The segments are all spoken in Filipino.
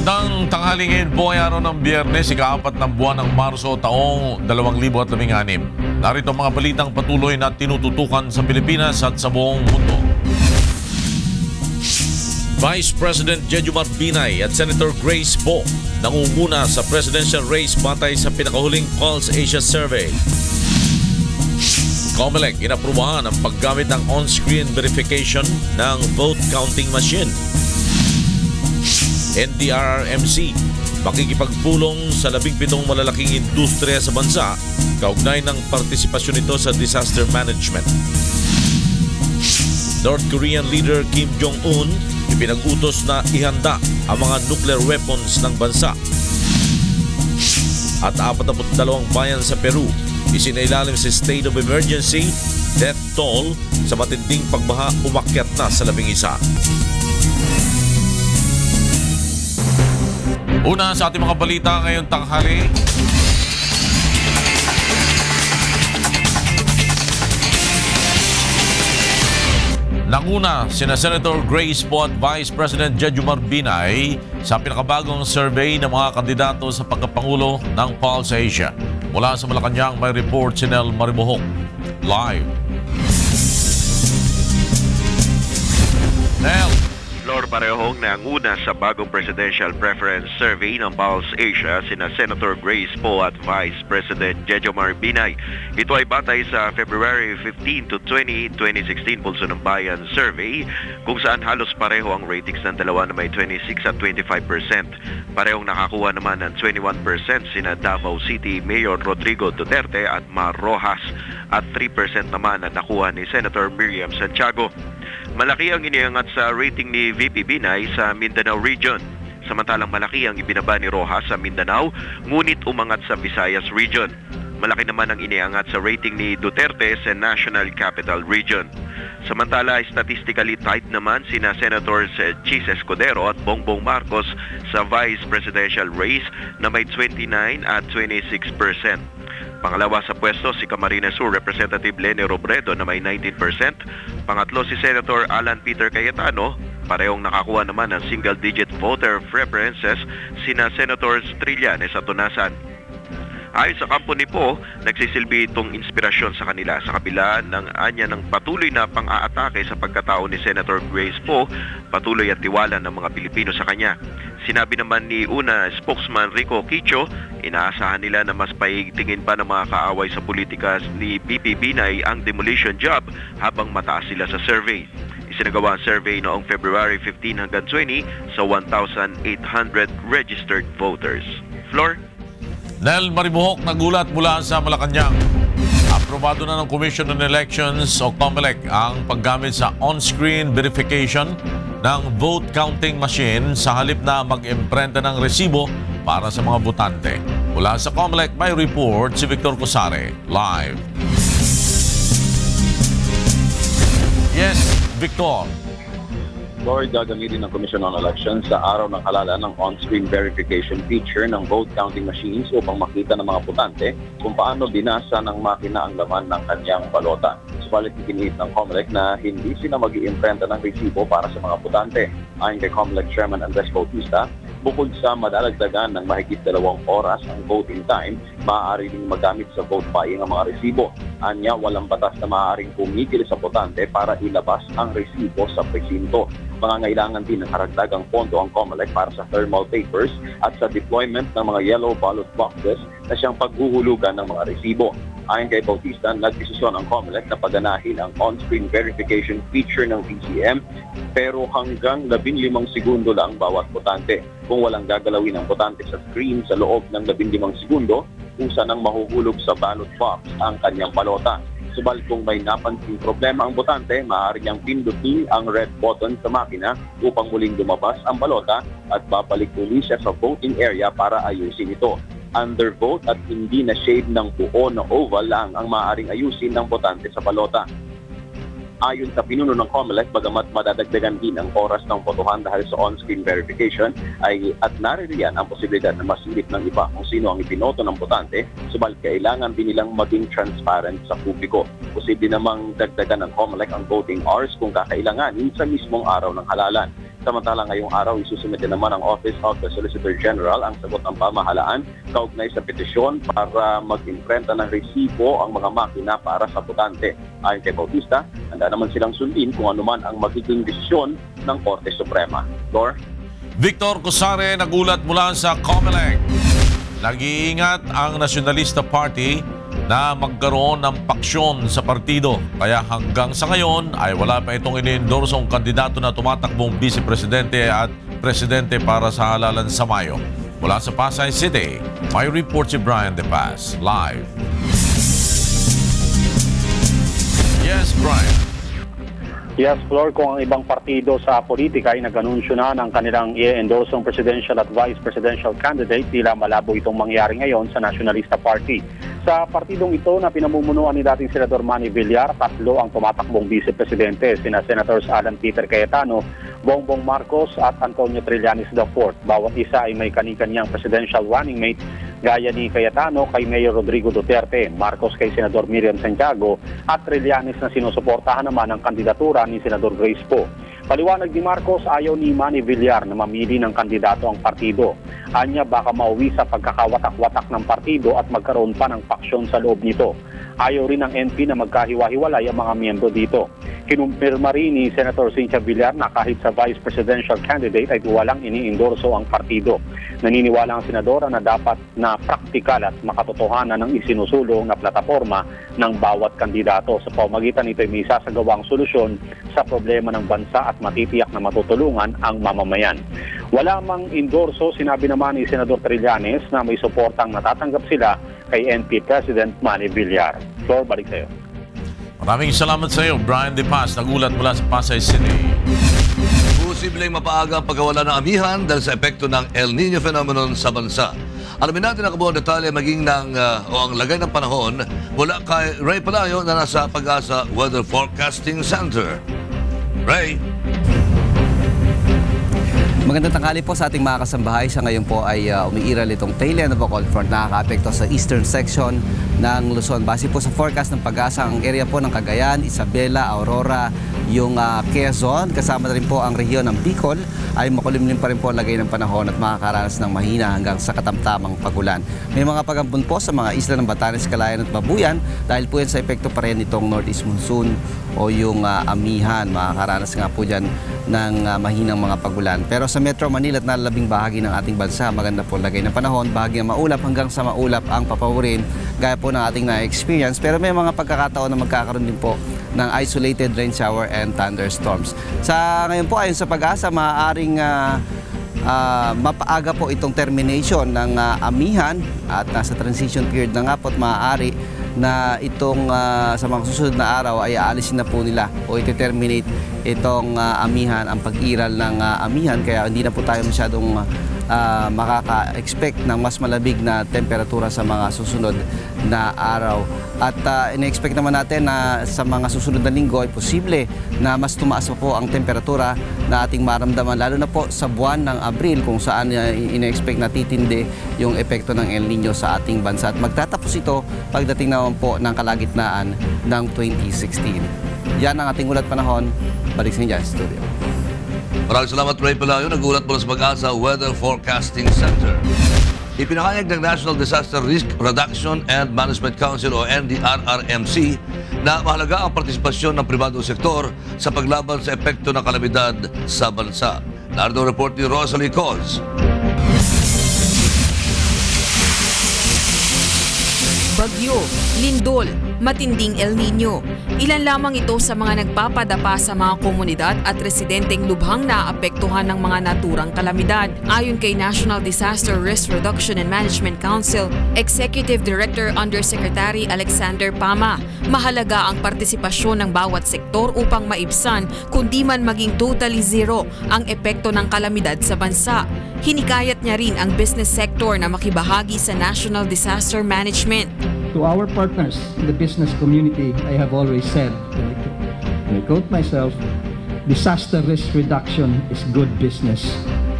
Magandang tanghali ngayon po ay araw ng Biyernes, ika-4 ng buwan ng Marso taong 2016. Narito ang mga balitang patuloy na tinututukan sa Pilipinas at sa buong mundo. Vice President Jejomar Binay at Senator Grace Poe nangunguna sa presidential race batay sa pinakahuling Pulse Asia Survey. COMELEC inaprubahan ang paggamit ng on-screen verification ng vote counting machine. NDRRMC makikipagpulong sa 17 malalaking industriya sa bansa kaugnay ng partisipasyon nito sa disaster management. North Korean leader Kim Jong-un ipinag-utos na ihanda ang mga nuclear weapons ng bansa. At 42 bayan sa Peru isinailalim sa state of emergency, death toll sa matinding pagbaha umakyat na sa 11. Una sa ating mga balita ngayong tanghali. Nanguna sina Senator Grace Poe at Vice President Jejomar Binay sa pinakabagong survey ng mga kandidato sa pagkapangulo ng Pulse Asia. Mula sa Malacanang may report si Nel Maribohok. Live. Nel. Lord, parehong nanguna sa bagong presidential preference survey ng Pulse Asia sina Senator Grace Poe at Vice President Jejomar Binay. Ito ay batay sa February 15 to 20, 2016 Pulso ng Bayan survey kung saan halos pareho ang ratings ng dalawa na may 26 at 25%. Parehong nakakuha naman ng 21% sina Davao City Mayor Rodrigo Duterte at Mar Rojas at 3% naman na nakuha ni Senator Miriam Santiago. Malaki ang iniangat sa rating ni VP Binay sa Mindanao Region. Samantalang malaki ang ibinaba ni Rojas sa Mindanao, ngunit umangat sa Visayas Region. Malaki naman ang iniangat sa rating ni Duterte sa National Capital Region. Samantala, statistically tight naman sina Senators Chis Escudero at Bongbong Marcos sa Vice Presidential race na may 29 at 26%. Pangalawa sa pwesto si Camarines Sur Representative Lene Robredo na may 19%. Pangatlo si Senator Alan Peter Cayetano. Parehong nakakuha naman ng single-digit voter preferences sina Senators Trillanes at Tunasan. Ayon sa kampo ni Poe, nagsisilbi itong inspirasyon sa kanila sa kabila ng anya ng patuloy na pang-aatake sa pagkatao ni Senator Grace Poe, patuloy at tiwala ng mga Pilipino sa kanya. Sinabi naman ni una spokesman Rico Quicho, inaasahan nila na mas paigtingin pa ng mga kaaway sa politika ni VP Binay ang demolition job habang mataas sila sa survey. Isinagawa ang survey noong February 15 hanggang 20 sa 1,800 registered voters. Floor? Nel Maribohok nagulat mula sa Malacanang. Aprobado na ng Commission on Elections o COMELEC ang paggamit sa on-screen verification ng vote counting machine sa halip na mag-imprenta ng resibo para sa mga botante. Mula sa COMELEC may report si Victor Cosare. Live. Yes, Victor. Lord, gagamitin ng Commission on Elections sa araw ng halalan ng on-screen verification feature ng vote counting machines upang makita ng mga botante kung paano binasa ng makina ang laman ng kanyang balota. Subalit ikinihit ng COMELEC na hindi sila mag-iimprenta ng resibo para sa mga botante. Ayon kay COMELEC Chairman Andres Bautista, bukod sa madalagdagan ng mahigit 2 oras ang voting time, maaari ding magamit sa vote buying ang mga resibo. Anya, walang batas na maaaring pumigil sa botante para ilabas ang resibo sa presinto. Pangangailangan din ng karagdagang pondo ang COMELEC para sa thermal papers at sa deployment ng mga yellow ballot boxes na siyang paghuhulugan ng mga resibo. Ayon kay Bautista, nagdesisyon ang COMELEC na paganahin ang on-screen verification feature ng VCM pero hanggang 15 segundo lang bawat botante. Kung walang gagalawin ang botante sa screen sa loob ng 15 segundo, kusa nang mahuhulog sa ballot box ang kanyang balota. Subalit kung may napansing problema ang botante, maaari niyang pindutin ang red button sa makina upang muling lumabas ang balota at babalik uli siya sa voting area para ayusin ito. Undervote at hindi na shade ng buo na oval lang ang maaaring ayusin ng botante sa balota. Ayon sa pinuno ng COMELEC, bagamat madadagdagan din ang oras ng botohan dahil sa on-screen verification, at naririyan ang posibilidad na masilip ng iba kung sino ang ipinoto ng botante, subalit kailangan din nilang maging transparent sa publiko. Posible namang dagdagan ng COMELEC ang voting hours kung kakailanganin sa mismong araw ng halalan. Samantala ngayong araw, isusumite naman ang Office of the Solicitor General ang sagot ng pamahalaan kaugnay sa petisyon para mag-imprenta ng resibo ang mga makina para sa botante. Ayon kay Bautista, handa naman silang sundin kung anuman ang magiging desisyon ng Korte Suprema. Lor? Victor Cosare nagulat mula sa COMELEC. Nag-iingat ang Nacionalista Party na magkaroon ng paksyon sa partido. Kaya hanggang sa ngayon ay wala pa itong ini-endorsong kandidato na tumatakbong vice-presidente at presidente para sa halalan sa Mayo. Mula sa Pasay City, may report si Brian De Paz. Live. Yes, Brian. Yes, Flor, kung ang ibang partido sa politika ay nag-anunsyo na ng kanilang i-endorsong presidential at vice presidential candidate, tila malabo itong mangyari ngayon sa Nacionalista Party. Sa partidong ito na pinamumunuan ni dating Senador Manny Villar, 3 ang tumatakbong vice-presidente, sina Senators Alan Peter Cayetano, Bongbong Marcos at Antonio Trillanes IV. Bawat isa ay may kani-kanyang presidential running mate, gaya ni Cayetano kay Mayor Rodrigo Duterte, Marcos kay Senador Miriam Santiago at Trillanes na sinusuportahan naman ang kandidatura ni Senador Grace Poe. Paliwanag ni Marcos, ayaw ni Manny Villar na mamili ng kandidato ang partido. Anya baka mauwi sa pagkakawatak-watak ng partido at magkaroon pa ng paksyon sa loob nito. Ayaw rin ng NP na magkahiwa-hiwalay ang mga miyembro dito. Kinumpirma rin ni Senator Cynthia Villar na kahit sa vice presidential candidate ay walang ini-endorso ang partido. Naniniwala ang senadora na dapat na praktikal at makatotohanan ng isinusulong na plataforma ng bawat kandidato. Sa pamamagitan nito ay may isasagawang solusyon sa problema ng bansa at matitiyak na matutulungan ang mamamayan. Wala mang endorso, sinabi naman ni Senador Trillanes na may suportang natatanggap sila kay NP President Manny Villar. Floor, balik sa iyo. Maraming salamat sa iyo, Brian De Paz. Nagulat mula sa Pasay City. Posibleng mapaaga ang pagkawala ng amihan dahil sa epekto ng El Nino phenomenon sa bansa. Alamin natin ang kabuang detalye maging ang lagay ng panahon mula kay Ray Palayo na nasa Pag-asa Weather Forecasting Center. Ray? Magandang tanghali po sa ating mga kasambahay. Sa ngayon po ay umiiral itong tail end of a cold front na nakaka-apekto sa eastern section ng Luzon. Base po sa forecast ng Pag-asa, ang area po ng Cagayan, Isabela, Aurora, yung Quezon, kasama na rin po ang rehiyon ng Bicol, ay makulimlim pa rin po ang lagay ng panahon at makakaranas ng mahina hanggang sa katamtamang pagulan. May mga pag-ambon po sa mga isla ng Batanes, Calayan at Babuyan dahil po yan sa epekto pa rin itong northeast monsoon o yung amihan. Makakaranas nga po dyan ng mahinang mga pagulan. Pero sa Metro Manila at nalalabing bahagi ng ating bansa, maganda po lagay ng panahon, bahagi ng maulap hanggang sa maulap ang papawirin gaya po ng ating na-experience. Pero may mga pagkakataon na magkakaroon din po ng isolated rain shower and thunderstorms. Sa ngayon po, ayon sa Pag-asa, maaaring mapaaga po itong termination ng amihan at nasa transition period na nga po at maaari na itong sa mga susunod na araw ay aalisin na po nila o iti-terminate itong amihan, ang pag-iral ng amihan, kaya hindi na po tayo masyadong makaka-expect ng mas malabig na temperatura sa mga susunod na araw. At ina-expect naman natin na sa mga susunod na linggo ay posible na mas tumaas pa po ang temperatura na ating maramdaman, lalo na po sa buwan ng Abril kung saan ina-expect na titindi yung epekto ng El Nino sa ating bansa. At magtatapos ito pagdating naman po ng kalagitnaan ng 2016. Yan ang ating ulat panahon. Balik sa inyo dyan, studio. Maraming salamat, Ray Palayo. Nagulat mula sa Pag-asa Weather Forecasting Center. Ipinahayag ng National Disaster Risk Reduction and Management Council o NDRRMC na mahalaga ang partisipasyon ng pribadong sektor sa paglaban sa epekto ng kalamidad sa bansa. Narito ang report ni Rosalie Coz. Bagyo, lindol, matinding El Nino. Ilan lamang ito sa mga nagpapadapa sa mga komunidad at residenteng lubhang naapektuhan ng mga naturang kalamidad. Ayon kay National Disaster Risk Reduction and Management Council, Executive Director Undersecretary Alexander Pama, mahalaga ang partisipasyon ng bawat sektor upang maibsan kundi man maging totally zero ang epekto ng kalamidad sa bansa. Hinikayat niya rin ang business sector na makibahagi sa National Disaster Management. To our partners in the business community, I have always said, and I quote myself, disaster risk reduction is good business.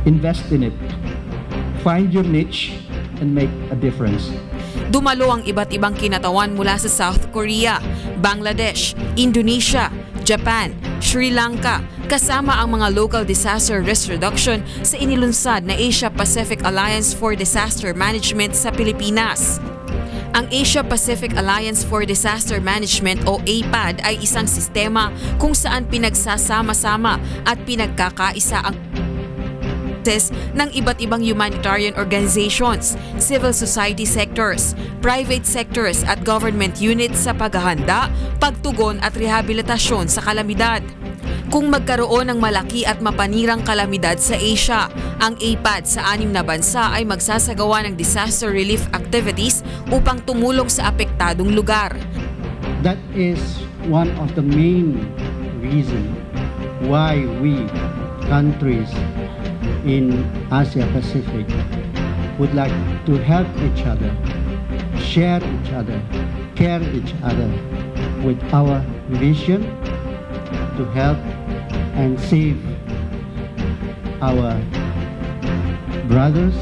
Invest in it. Find your niche and make a difference. Dumalo ang iba't ibang kinatawan mula sa South Korea, Bangladesh, Indonesia, Japan, Sri Lanka, kasama ang mga local disaster risk reduction sa inilunsad na Asia-Pacific Alliance for Disaster Management sa Pilipinas. Ang Asia-Pacific Alliance for Disaster Management o APAD ay isang sistema kung saan pinagsasama-sama at pinagkakaisa ang ng iba't ibang humanitarian organizations, civil society sectors, private sectors at government units sa paghahanda, pagtugon at rehabilitasyon sa kalamidad. Kung magkaroon ng malaki at mapanirang kalamidad sa Asia, ang APAD sa 6 na bansa ay magsasagawa ng disaster relief activities upang tumulong sa apektadong lugar. That is one of the main reasons why we countries in Asia Pacific would like to help each other, share each other, care each other with our vision to help and save our brothers,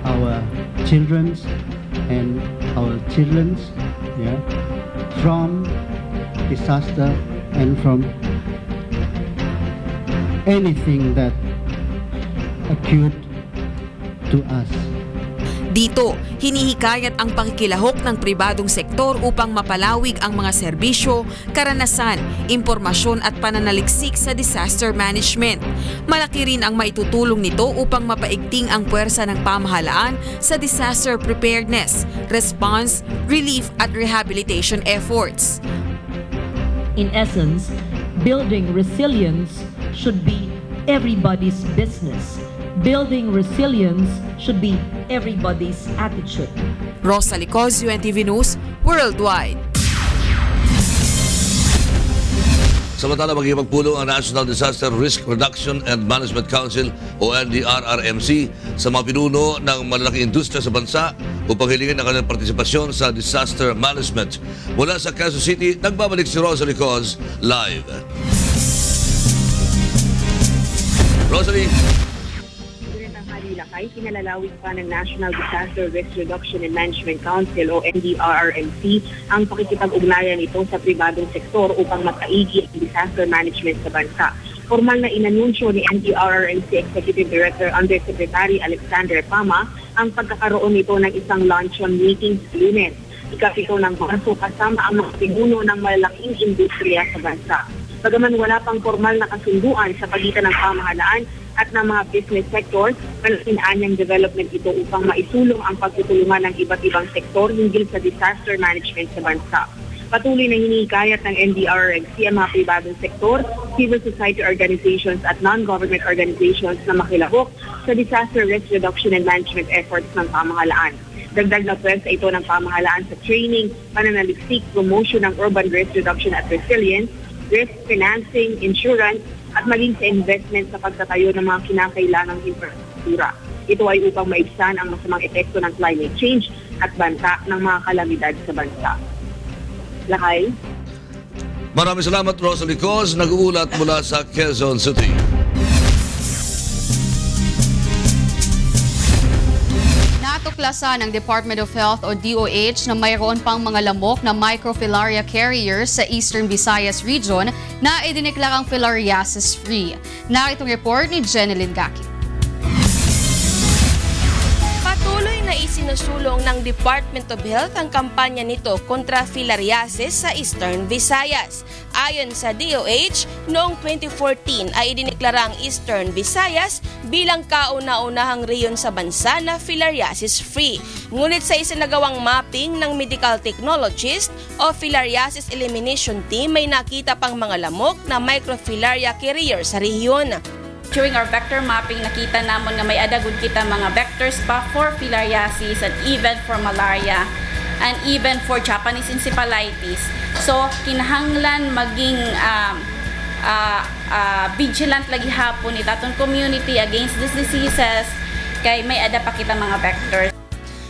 our children's and our children's, from disaster and from anything that acute to us. Dito, hinihikayat ang pakikilahok ng pribadong sektor upang mapalawig ang mga serbisyo, karanasan, impormasyon at pananaliksik sa disaster management. Malaki rin ang maitutulong nito upang mapaigting ang puwersa ng pamahalaan sa disaster preparedness, response, relief at rehabilitation efforts. In essence, building resilience should be everybody's business. Building resilience should be everybody's attitude. Rosalie Cos, UNTV News, Worldwide. Samantala, magigipagpulong ang National Disaster Risk Reduction and Management Council o NDRRMC sa mga pinuno ng malalaking industriya sa bansa upang hilingin ang kanilang partisipasyon sa disaster management. Mula sa Quezon City, nagbabalik si Rosalie Cos live. Rosalie. Ay kinalalawig pa ng National Disaster Risk Reduction and Management Council o NDRRMC ang pakikipag-ugnayan nito sa pribadong sektor upang mapaigi ang disaster management sa bansa. Formal na inanunsyo ni NDRRMC Executive Director Undersecretary Alexander Pama ang pagkakaroon nito ng isang luncheon meeting sa Lunes, ika-7 ng Marso, kasama ang mga pinuno ng malalaking industriya sa bansa. Bagaman wala pang formal na kasunduan sa pagitan ng pamahalaan at ng mga business sector, malaking development ito upang maisulong ang pagtutulungan ng iba't ibang sektor hinggil sa disaster management sa bansa. Patuloy na hinihikayat ng NDRRMC ang mga pribadong sektor, civil society organizations at non-government organizations na makilahok sa disaster risk reduction and management efforts ng pamahalaan. Dagdag na pwersa ito ng pamahalaan sa training, pananaliksik, promotion ng urban risk reduction at resilience, risk financing, insurance, at maging sa investment sa pagtatayo ng mga kinakailangang infrastruktura. Ito ay upang maibsan ang masamang epekto ng climate change at banta ng mga kalamidad sa bansa. Lakay. Maraming salamat, Rosalie Cos, nag-uulat mula sa Quezon City. Natuklasan ng Department of Health o DOH na mayroon pang mga lamok na microfilaria carriers sa Eastern Visayas region na idineklarang filariasis-free. Naritong report ni Jenilyn Gaki. Patuloy na isinusulong ng Department of Health ang kampanya nito kontra filariasis sa Eastern Visayas. Ayon sa DOH, noong 2014 ay idineklara ang Eastern Visayas bilang kauna-unahang rehiyon sa bansa na filariasis-free. Ngunit sa isinagawang mapping ng medical technologist o filariasis elimination team, may nakita pang mga lamok na microfilaria carrier sa rehiyon. During our vector mapping, nakita naman nga may adagod kita mga vectors pa for filariasis and even for malaria and even for Japanese encephalitis. So, kinahanglan maging vigilant lagi hapon ita atong community against these diseases kay may ada pa kita mga vectors.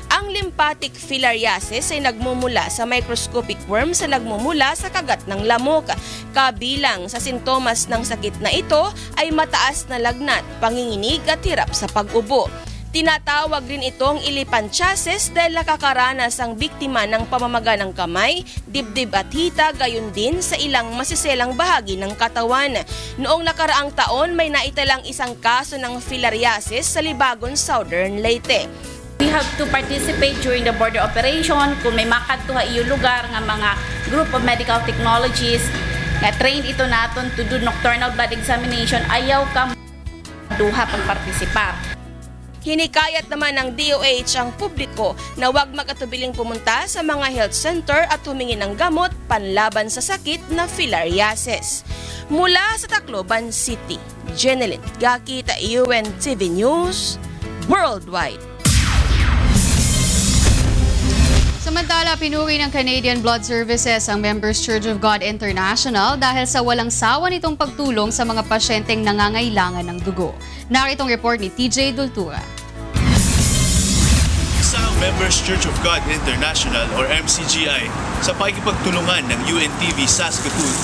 Ang lymphatic filariasis ay nagmumula sa microscopic worm sa nagmumula sa kagat ng lamok. Kabilang sa sintomas ng sakit na ito ay mataas na lagnat, panginginig at hirap sa pag-ubo. Tinatawag rin itong ilipantiasis dahil nakakaranas ang biktima ng pamamaga ng kamay, dibdib at hita, gayon din sa ilang masiselang bahagi ng katawan. Noong nakaraang taon, may naitalang isang kaso ng filariasis sa Libagon, Southern Leyte. We have to participate during the border operation. Kung may makadtuha iyo lugar nga mga group of medical technologists nga trained ito naton to do nocturnal blood examination, ayaw ka duha pagpartisipar. Hinikayat naman ng DOH ang publiko na huwag mag-atubiling pumunta sa mga health center at humingi ng gamot panlaban sa sakit na filariasis. Mula sa Tacloban City, Jeneline Gakita, UNTV News, Worldwide. Samantala, pinuri ng Canadian Blood Services ang Members Church of God International dahil sa walang sawa nitong pagtulong sa mga pasyenteng nangangailangan ng dugo. Narito ang report ni TJ Dultura. Isa ang Members Church of God International or MCGI sa pakikipagtulungan ng UNTV Saskatoon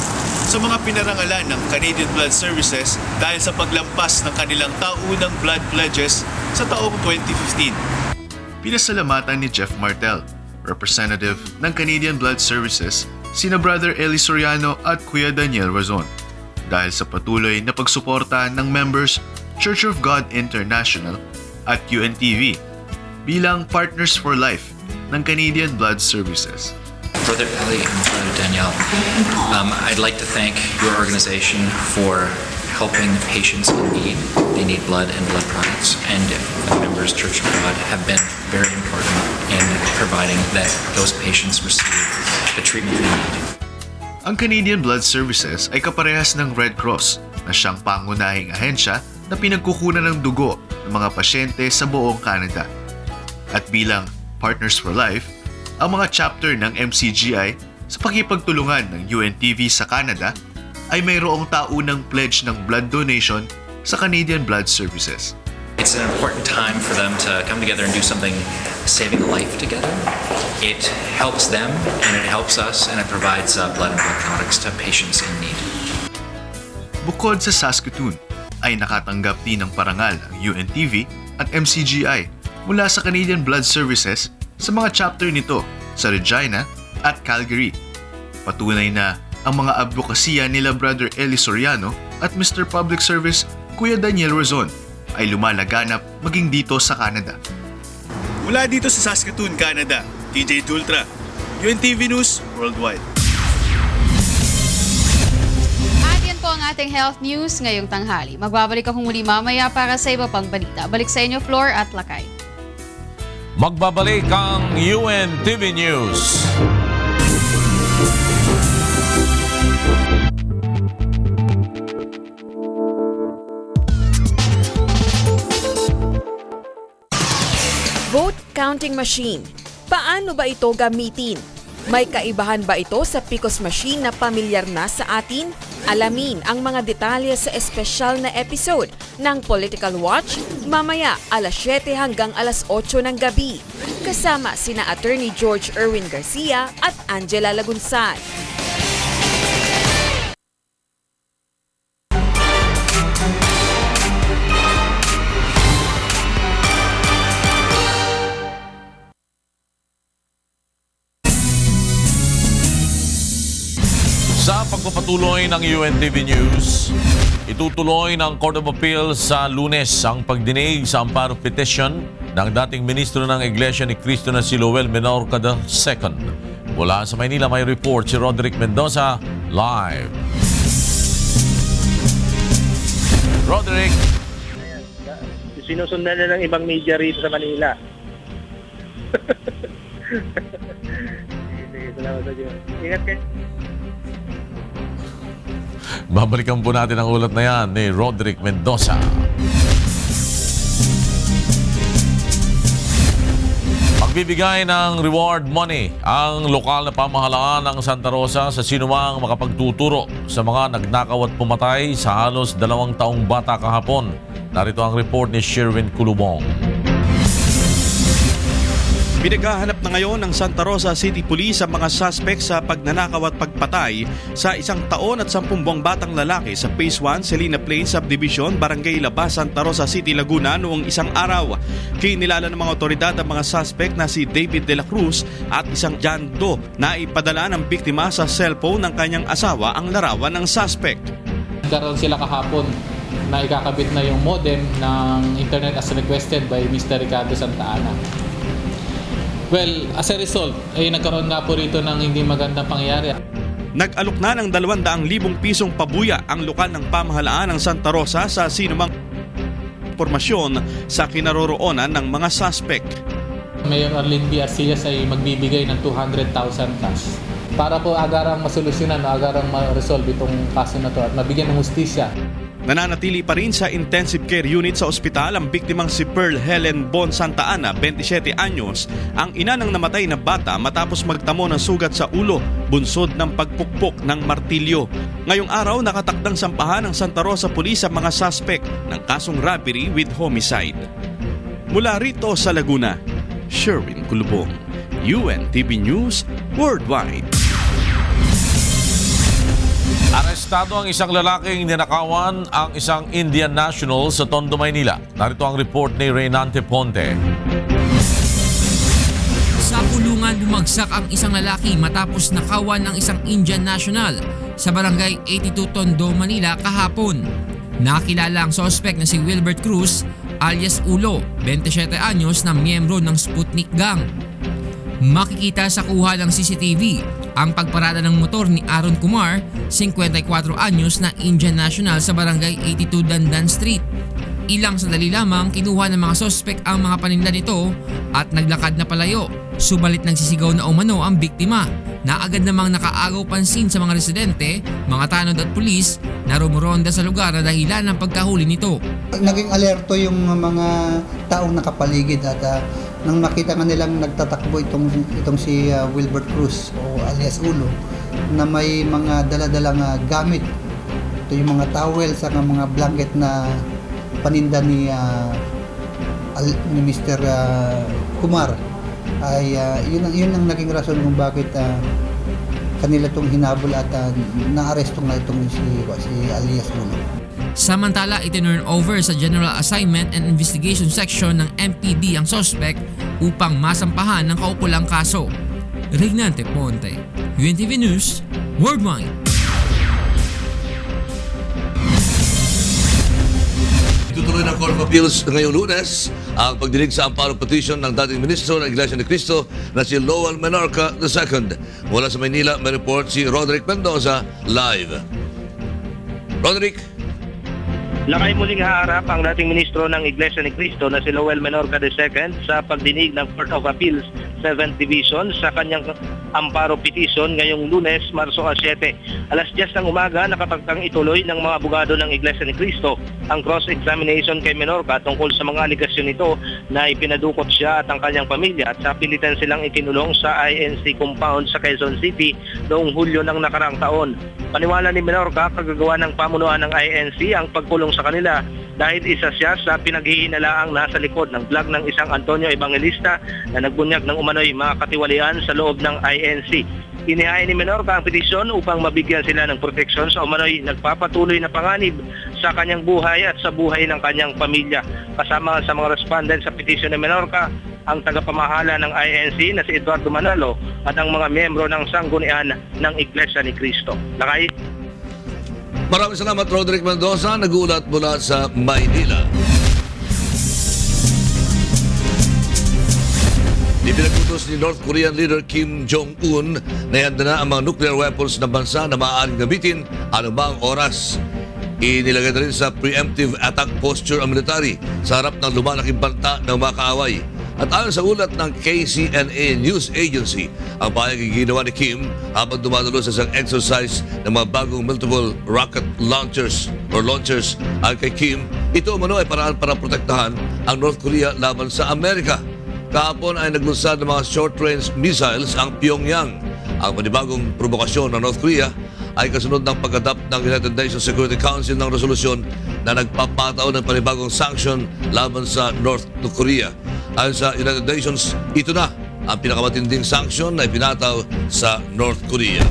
sa mga pinarangalan ng Canadian Blood Services dahil sa paglampas ng kanilang taunang blood pledges sa taong 2015. Pinasalamatan ni Jeff Martel, representative ng Canadian Blood Services, sina Brother Eli Soriano at Kuya Daniel Razon, dahil sa patuloy na pagsuporta ng Members Church of God International at UNTV bilang Partners for Life ng Canadian Blood Services. Brother Eli and Brother Danielle, I'd like to thank your organization for helping patients in need. They need blood and blood products, and the Members Church of God have been very important in providing that those patients receive the treatment they need. Ang Canadian Blood Services ay kaparehas ng Red Cross na siyang pangunahing ahensya na pinagkukunan ng dugo ng mga pasyente sa buong Canada. At bilang Partners for Life, ang mga chapter ng MCGI sa pakipagtulungan ng UNTV sa Canada ay mayroong taunang pledge ng blood donation sa Canadian Blood Services. It's an important time for them to come together and do something saving a life together. It helps them and it helps us and it provides blood and blood products to patients in need. Bukod sa Saskatoon, ay nakatanggap din ng parangal ang UNTV at MCGI mula sa Canadian Blood Services sa mga chapter nito sa Regina at Calgary. Patunay na ang mga advokasya nila Brother Eli Soriano at Mr. Public Service Kuya Daniel Razon ay lumalaganap maging dito sa Canada. Mula dito sa Saskatoon, Canada, TJ Dultra, UNTV News Worldwide. At yan po ang ating health news ngayong tanghali. Magbabalik akong muli mamaya para sa iba pang balita. Balik sa inyo, Flor at Lakay. Magbabalik ang UNTV News. Vote counting machine. Paano ba ito gamitin? May kaibahan ba ito sa PICOS machine na pamilyar na sa atin? Alamin ang mga detalye sa espesyal na episode ng Political Watch mamaya alas 7 hanggang alas 8 ng gabi. Kasama sina Attorney George Erwin Garcia at Angela Lagunsad. Sa pagpapatuloy ng UNTV News, itutuloy ng Court of Appeal sa Lunes ang pagdinig sa amparo petition ng dating ministro ng Iglesia ni Cristo na si Lowell Menorca II. Mula sa Maynila may report si Roderick Mendoza live. Roderick. Sinusundan na ng ibang media rito sa Manila. Salamat sa Diyos. Ingat kayo. Babalikan po natin ang ulat na yan ni Roderick Mendoza. Magbibigay ng reward money ang lokal na pamahalaan ng Santa Rosa sa sinumang makapagtuturo sa mga nagnakaw at pumatay sa halos 2 taong bata kahapon. Narito ang report ni Sherwin Kulubong. Pinaghahanap ng ngayon ng Santa Rosa City Police ang mga suspect sa pagnanakaw at pagpatay sa 1 taon at 10 buwang batang lalaki sa Phase 1, Celina Plains Subdivision, Barangay Labas, Santa Rosa City, Laguna noong isang araw. Kinilala ng mga otoridad ang mga suspect na si David de la Cruz at isang John Doe na ipadala ng biktima sa cellphone ng kanyang asawa ang larawan ng suspect. Nagkaroon sila kahapon na ikakabit na yung modem ng internet as requested by Mr. Ricardo Santa Ana. Well, as a result, ay nagkaroon nga po rito ng hindi magandang pangyayari. Nag-alok na ng 200,000 pisong pabuya ang lokal ng pamahalaan ng Santa Rosa sa sinumang impormasyon sa kinaroroonan ng mga suspect. Mayor Arlene B. Arcillas ay magbibigay ng 200,000 cash para po agarang masolusyonan o agarang ma-resolve itong kaso na to at mabigyan ng hustisya. Nananatili pa rin sa intensive care unit sa ospital ang biktimang si Pearl Helen Bon Santa Ana, 27 anyos, ang ina ng namatay na bata matapos magtamo ng sugat sa ulo, bunsod ng pagpukpok ng martilyo. Ngayong araw, nakatakdang sampahan ng Santa Rosa Police ang mga suspect ng kasong robbery with homicide. Mula rito sa Laguna, Sherwin Kulubong, UNTV News Worldwide. Arestado ang isang lalaking ninakawan ang isang Indian national sa Tondo, Maynila. Narito ang report ni Reynante Ponte. Sa kulungan bumagsak ang isang lalaki matapos nakawan ng isang Indian national sa barangay 82 Tondo, Manila kahapon. Nakilala ang sospek na si Wilbert Cruz alias Ulo, 27 anyos na miyembro ng Sputnik Gang. Makikita sa kuha ng CCTV ang pagparada ng motor ni Aaron Kumar, 54 anyos na Indian national sa barangay 82 Dandan Street. Ilang sandali lamang kinuha ng mga sospek ang mga paninda nito at naglakad na palayo. Subalit nagsisigaw na umano ang biktima na agad namang nakaagaw pansin sa mga residente, mga tanod at pulis na rumuronda sa lugar na dahilan ng pagkahuli nito. Naging alerto yung mga taong nakapaligid at nang makita nga nilang nagtatakbo itong si Wilbert Cruz o alias Ulo na may mga daladalang gamit. Ito yung mga towel sa mga blanket na paninda ni Mr. Kumar ay yun ang naging rason kung bakit kanila itong hinabol at naaresto nga itong si alias Ulo. Samantala, itinurn over sa General Assignment and Investigation Section ng MPD ang suspect upang masampahan ng kaukulang kaso. Reynante Ponte, UNTV News Worldwide. Itutuloy ng Court of Appeals ngayong Lunes ang pagdinig sa amparo petition ng dating ministro ng Iglesia ni Cristo na si Lowell Menorca II. Mula sa Maynila, may report si Roderick Mendoza live. Roderick. Lakay muling haharap ang dating ministro ng Iglesia ni Cristo na si Lowell Menorca II sa pagdinig ng Court of Appeals 7th Division sa kanyang amparo petition ngayong Lunes, Marso 7. Alas 10 ng umaga, nakapagtang ituloy ng mga abogado ng Iglesia ni Cristo ang cross-examination kay Menorca tungkol sa mga aligasyon nito na ipinadukot siya at ang kanyang pamilya at sa pilitan silang ikinulong sa INC compound sa Quezon City noong Hulyo ng nakarang taon. Paniwala ni Menorca, kagagawa ng pamunuan ng INC ang pagkulong sa kanila dahil isa siya sa pinaghihinalaang nasa likod ng vlog ng isang Antonio Evangelista na nagbunyag ng umano'y mga katiwalian sa loob ng INC. Inihain ni Menorca ang petisyon upang mabigyan sila ng proteksyon sa umano'y nagpapatuloy na panganib sa kanyang buhay at sa buhay ng kanyang pamilya. Kasama sa mga respondent sa petisyon ni Menorca ang tagapamahala ng INC na si Eduardo Manalo at ang mga miyembro ng sanggunian ng Iglesia ni Cristo. Lakay. Maraming salamat, Roderick Mendoza. Nagulat mula sa Maynila. Ipinagutos ni North Korean leader Kim Jong-un na ihanda na ang mga nuclear weapons ng bansa na maaaring gamitin anumang oras. Inilagay na rin sa preemptive attack posture ang military sa harap ng lumalaking banta ng mga kaaway. At ayon sa ulat ng KCNA News Agency, ang pahayag ay ginawa ni Kim habang dumadalo sa isang exercise ng mga bagong multiple rocket launchers. Ayon kay Kim, ito umano ay paraan para protektahan ang North Korea laban sa Amerika. Kahapon ay naglunsad ng mga short-range missiles ang Pyongyang. Ang panibagong provokasyon ng North Korea ay kasunod ng pag-adapt ng United Nations Security Council ng resolusyon na nagpapataw ng panibagong sanction laban sa North Korea. Ayon sa United Nations, ito na ang pinakamatinding sanksyon na ipinataw sa North Korea.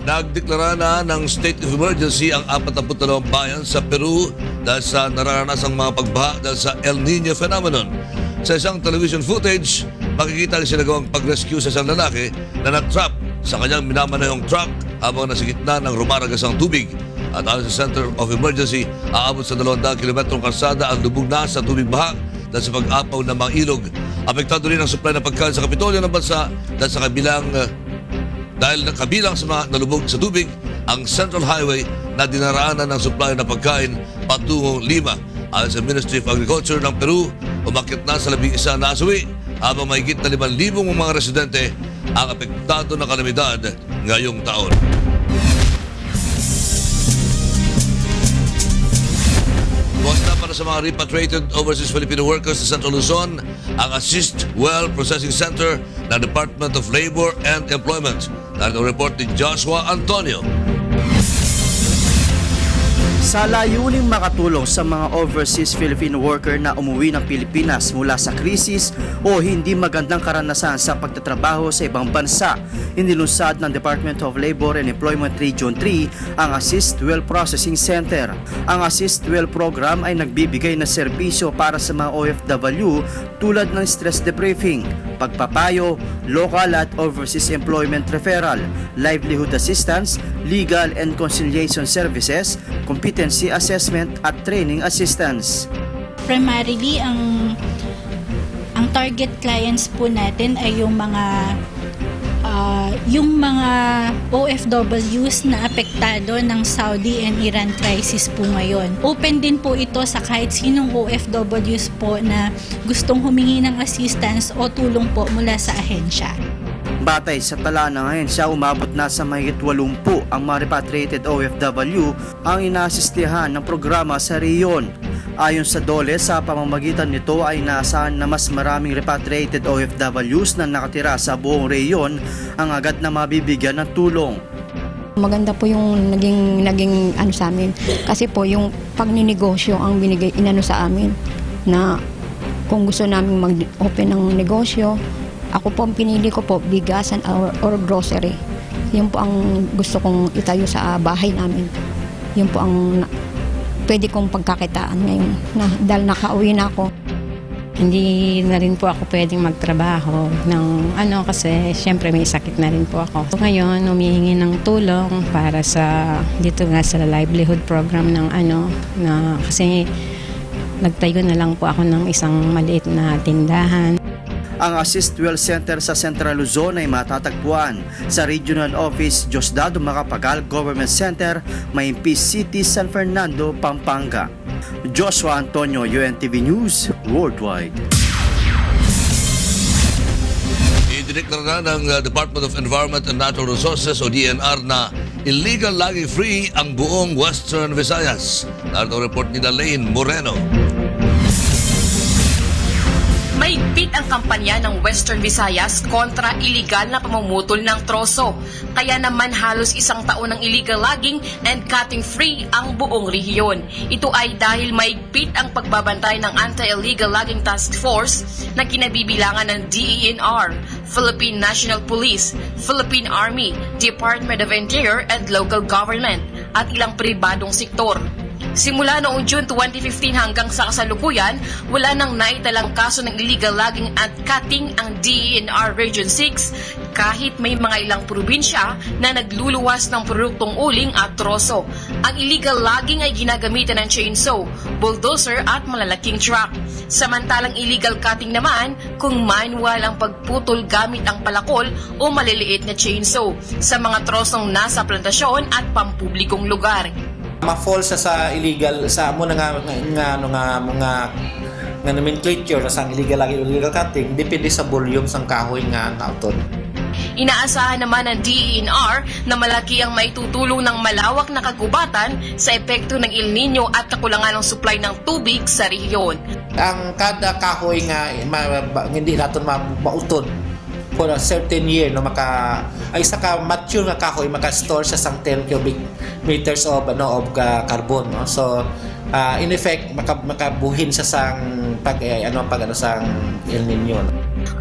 Nagdeklara na ng state of emergency ang 42 bayan sa Peru dahil sa nararanasang mga pagbaha dahil sa El Nino phenomenon. Sa isang television footage, makikita ang sinagawang pag-rescue sa isang lalaki na nag-trap sa kanyang minamanayong truck habang nasa gitna ng rumaragasang tubig. At ayon sa Center of Emergency, aabot sa 200 kilometrong kalsada ang lubog na sa tubig baha dahil sa pag-apaw ng mga ilog. Apektado rin ang supply ng pagkain sa Kapitolyo ng bansa dahil kabilang sa mga nalubog sa tubig ang Central Highway na dinaraanan ng supply ng pagkain patungong Lima. Ayon sa Ministry of Agriculture ng Peru, umakyat na sa 11 na asawi habang mahigit na 5,000 mga residente ang apektado ng kalamidad ngayong taon. Buwas na para sa mga repatriated overseas Filipino workers sa Central Luzon ang Assist Well Processing Center ng Department of Labor and Employment. Narito ang report ni Joshua Antonio. Sa layuning makatulong sa mga overseas Filipino worker na umuwi ng Pilipinas mula sa krisis o hindi magandang karanasan sa pagtatrabaho sa ibang bansa, inilunsad ng Department of Labor and Employment Region 3 ang Assist Well Processing Center. Ang Assist Well program ay nagbibigay ng serbisyo para sa mga OFW tulad ng stress debriefing, pagpapayo, local at overseas employment referral, livelihood assistance, legal and conciliation services, competency assessment at training assistance. Primarily, ang target clients po natin ay yung mga OFWs na apektado ng Saudi and Iran crisis po ngayon. Open din po ito sa kahit sinong OFWs po na gustong humingi ng assistance o tulong po mula sa ahensya. Batay sa tala ng ahensya, umabot na sa mahigit 80 ang mga repatriated OFW ang inaasistihan ng programa sa rehiyon. Ayon sa DOLE, sa pamamagitan nito ay naasahan na mas maraming repatriated OFWs na nakatira sa buong rehiyon ang agad na mabibigyan ng tulong. Maganda po yung naging sa amin kasi po yung pagninegosyo ang inano sa amin na kung gusto namin mag-open ng negosyo, ako po ang pinili ko po bigasan or grocery. Yun po ang gusto kong itayo sa bahay namin. Yun po ang pwede kong pagkakitaan ngayon dahil nakauwi na ako. Hindi na rin po ako pwedeng magtrabaho kasi syempre may sakit na rin po ako. So, ngayon, humihingi ng tulong para sa dito nga sa livelihood program na kasi nagtayo na lang po ako ng isang maliit na tindahan. Ang Assist Well Center sa Central Luzon ay matatagpuan sa Regional Office Diosdado Macapagal Government Center, Mayimpi City, San Fernando, Pampanga. Joshua Antonio, UNTV News Worldwide. Idineklara ng Department of Environment and Natural Resources o DNR na illegal logging free ang buong Western Visayas. Narito ang report ni Lane Moreno. Mahigpit ang kampanya ng Western Visayas kontra iligal na pamumutol ng troso. Kaya naman halos isang taon ng illegal logging and cutting free ang buong rehiyon. Ito ay dahil mahigpit ang pagbabantay ng Anti-Illegal Logging Task Force na kinabibilangan ng DENR, Philippine National Police, Philippine Army, Department of Interior and Local Government at ilang pribadong sektor. Simula noong June 2015 hanggang sa kasalukuyan, wala nang naitalang kaso ng illegal logging at cutting ang DENR Region 6 kahit may mga ilang probinsya na nagluluwas ng produktong uling at troso. Ang illegal logging ay ginagamitan ng chainsaw, bulldozer at malalaking truck. Samantalang illegal cutting naman kung manual ang pagputol gamit ang palakol o maliliit na chainsaw sa mga trosong nasa plantasyon at pampublikong lugar. Ma-fall sa illegal sa mo nga nomenclature sa illegal cutting depende sa volume sang kahoy nga nauton. Inaasahan naman ng DENR na malaki ang maitutulong ng malawak na kagubatan sa epekto ng El Nino at kakulangan ng supply ng tubig sa rehiyon. Ang kada kahoy nga hindi naton mauton for a certain year ay sa mature nga kahoy maka-store sa 10 cubic meters of carbon, no? So in effect makabuhin sa sang sang El Nino.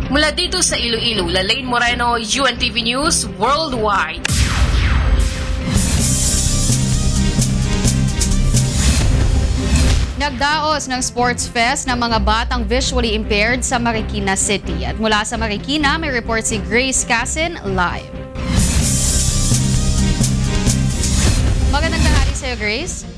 Mula dito sa Iloilo, Lalaine Moreno, UNTV News Worldwide. Nagdaos ng Sports Fest ng mga batang visually impaired sa Marikina City. At mula sa Marikina, may report si Grace Casin live. Magandang tanghali sa'yo, Grace.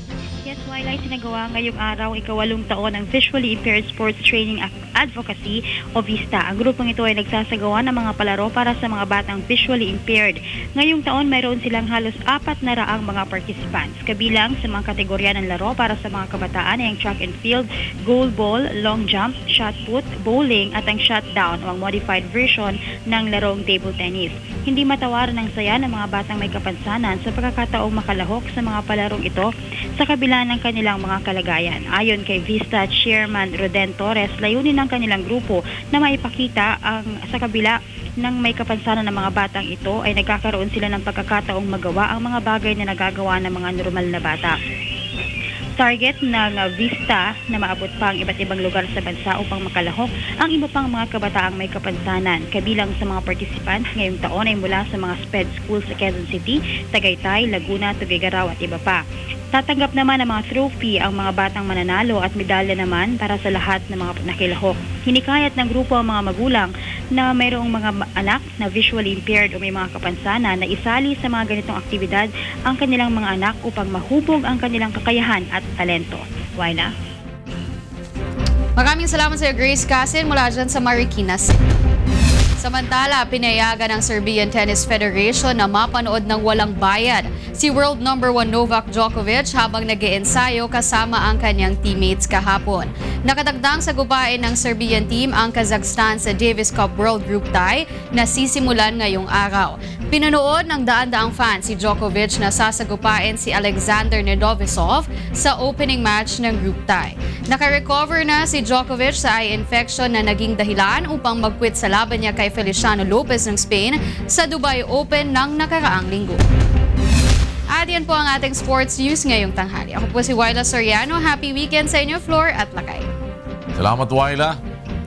Yes, Wila, sinagawa ngayong araw ika-8 taon ng Visually Impaired Sports Training Advocacy o VISTA. Ang grupong ito ay nagsasagawa ng mga palaro para sa mga batang visually impaired. Ngayong taon, mayroon silang halos 400 mga participants. Kabilang sa mga kategorya ng laro para sa mga kabataan ay ang track and field, goal ball, long jump, shot put, bowling at ang shot down o ang modified version ng larong table tennis. Hindi matawaran ng saya ng mga batang may kapansanan sa pagkakataong makalahok sa mga palarong ito sa kabila ng kanilang mga kalagayan. Ayon kay VISTA Chairman Roden Torres, layunin ng kanilang grupo na maipakita ang sa kabila ng may kapansanan ng mga batang ito ay nagkakaroon sila ng pagkakataong magawa ang mga bagay na nagagawa ng mga normal na bata. Target ng VISTA na maabot pa ang iba't ibang lugar sa bansa upang makalahok ang iba pang mga kabataang may kapansanan. Kabilang sa mga participants ngayong taon ay mula sa mga SPED schools sa Quezon City, Tagaytay, Laguna, Tuguegarao at iba pa. Tatanggap naman ng mga trophy ang mga batang mananalo at medalya naman para sa lahat ng mga nakilahok. Hinikayat ng grupo ang mga magulang na mayroong mga anak na visually impaired o may mga kapansanan na isali sa mga ganitong aktibidad ang kanilang mga anak upang mahubog ang kanilang kakayahan at talento. Wala. Maraming salamat sa iyo, Grace Casin, mula dyan sa Marikina City. Samantala, pinayagan ng Serbian Tennis Federation na mapanood ng walang bayad si world number 1 Novak Djokovic habang nag-iensayo kasama ang kanyang teammates kahapon. Nakatagdang sa gubain ng Serbian team ang Kazakhstan sa Davis Cup World Group tie na sisimulan ngayong araw. Pinanood ng daan-daang fans si Djokovic na sasagupain si Alexander Nedovisov sa opening match ng group tie. Naka-recover na si Djokovic sa eye infection na naging dahilan upang mag-quit sa laban niya kay Feliciano Lopez ng Spain sa Dubai Open ng nakaraang linggo. At yan po ang ating sports news ngayong tanghali. Ako po si Wyla Soriano. Happy weekend sa inyo, Floor at Lakay. Salamat, Wyla.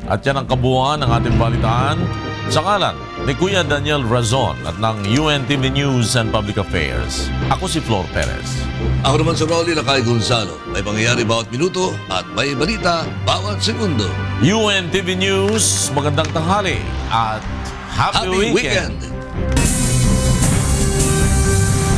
At yan ang kabuuan ng ating balitaan sa ngalan ni Kuya Daniel Razon at ng UNTV News and Public Affairs. Ako si Flor Perez. Ako naman si Rolly Lakay Gonzalo. May pangyayari bawat minuto at may balita bawat segundo. UNTV News, magandang tanghali at happy weekend.